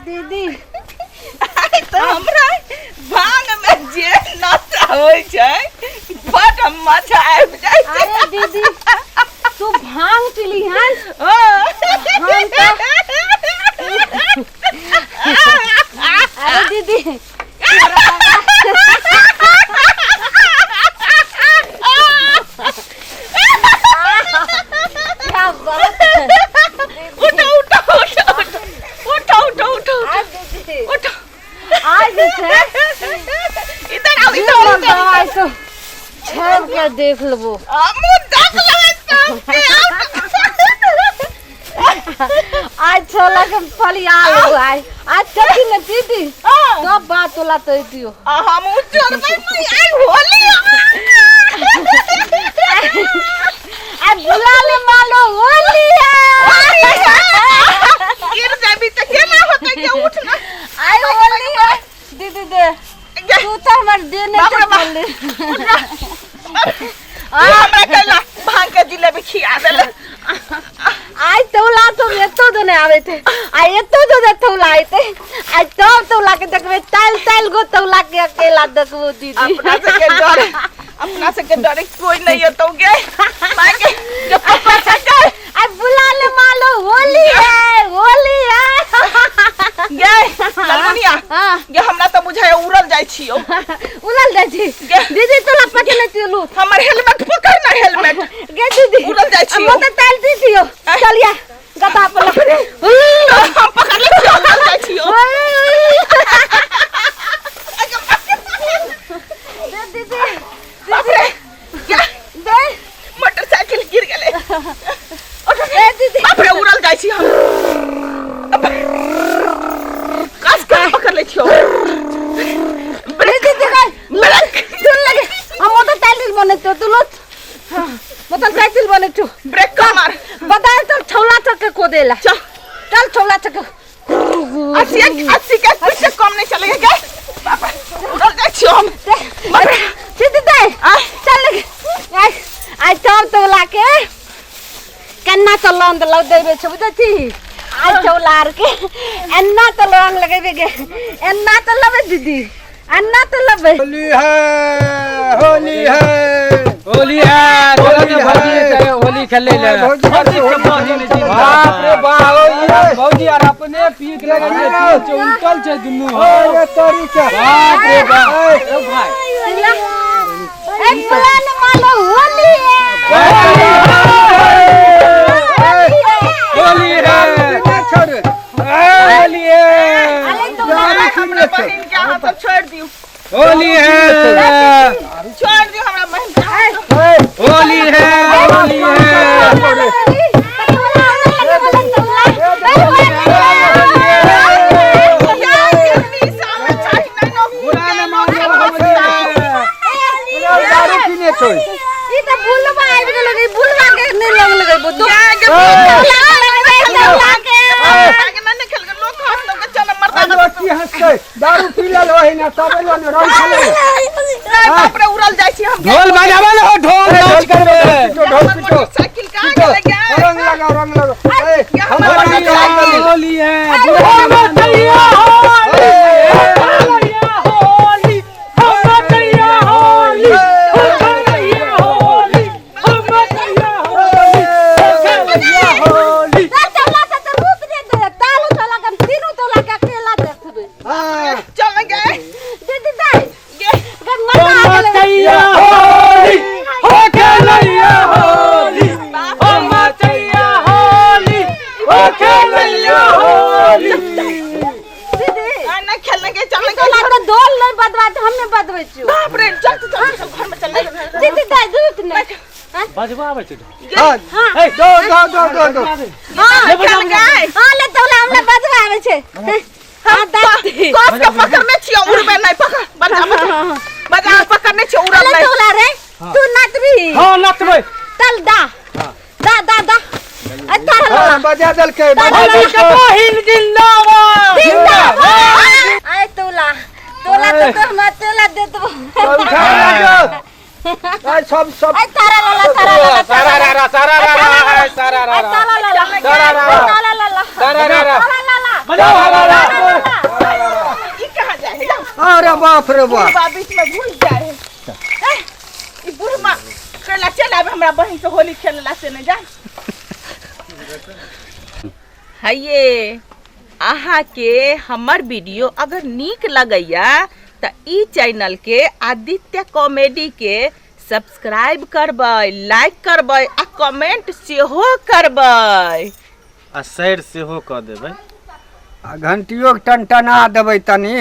दीदी तो हमरा भांग में जे नशा होय छै बड मजा आबि जाय छै। अरे दीदी तू भांग पीली है अरे दीदी क्या बात है उठो आज है इधर आओ दवाई तो छेड़ के देख लेबो मुंह देख लेबे तो आज छोला के फलिया आज कथी न दीदी सब बात तोला तो दियो हम चोर में आई होली आज बुला ले मालो होली है गिर जाबी त केना होतै के उठना आई होली है दीदी दे तू तो हमर देने से बोले हमरा कहला भांग के जिलेबी खिया देले आज तौला तो एतो दने आवे थे आ एतो दे तौला आइते आज तो तौला के देखबे ताल गो तौला के अकेला देखबो दीदी अपना से के डरे कोई नहीं होतो गे मां के जो पापा सका आज बुला ले मालो होली है गे ललमुनिया गे हमरा तो बुझाय उड़ल जाय छियो उड़ल जाय छी दीदी तोला पके न चलू हमर हेलमेट पकड़ ना हेलमेट गे दीदी उड़ल जाय छियो हम तो ताल दी छियो चलिया गदा पर लगे हम पकड़ ले छियो उड़ल जाय छियो दीदी बापरे दे मोटरसाइकिल गिर गेले ए दीदी बापरे उड़ल जाय छी हम कस के पकड़ ले छियो ब्रेक दे ब्रेक सुन लगे हम मोटरसाइकिल बने तो तू लोग मोटरसाइकिल बने तू ब्रेक का मार बता तो छोला चक्के को देला चल छोला चक्के 80 के पीछे कम नहीं चलेगा क्या बाबा उड़ल जाय छियो हम सीधे दे चल लगे आज सब तो लाके कन्ना तो लोन तो लग देबे छ बुझती आज चौलार के अन्ना तो लोन लगेबे गे अन्ना तो लबे दीदी अन्ना तो लबे होली है होली है होली है चलो ने भौजी चाहे होली खेले ले बाप रे बाप भौजी यार अपने पी के लगे उल्टल छे दुनु अरे तोरी के बाप रे बाप ओ भाई ए बुलान मालो होली है होली है छोड़ होली है हमरा बहन के हाथ छोड़ दियो होली है छोड़ दियो हमरा बहन के होली है होली है दारू पीने छोड़ ई त बुलवा आबि गेलो रे बुलवा के नहीं लग लगबो तो दारू पी लेलो है ना तबे लो ने रंग खेले बाप रे उड़ल जाय छी हम ढोल बजावे लो ढोल नाच करबे ढोल पिटो साइकिल कहां गेले क्या रंग लगाओ ए हम होली है बजवा आवे छै हां ए दो हां ले तोला हमरा बजवा आवे छै हां दादी कस के पकड़ने छियो उड़बे नहीं पकड़ बजा पकड़ने छियो उड़ल नहीं तोला रे तू नाचबी हां नाचबे चल दा अच्छा हां बजा दल के बहिन जिंदाबाद आय तोला तो मत तोला दे दो उठा लो आई सब आई तारा लाला बजाओ अरे बाप रे बाप बुढ़बा बीच में घुस जाए है ई बुढ़बा चला चल अब हमरा बहन से होली खेलला से नहीं जाए हाये अहाँ के हमर वीडियो अगर नीक लगैया त ई चैनल के आदित्य कॉमेडी के सब्सक्राइब करबै, लाइक करबै आ कमेंट सेहो करबै आ शेयर सेहो क देबै घंटियो के टनटना देबै तनी।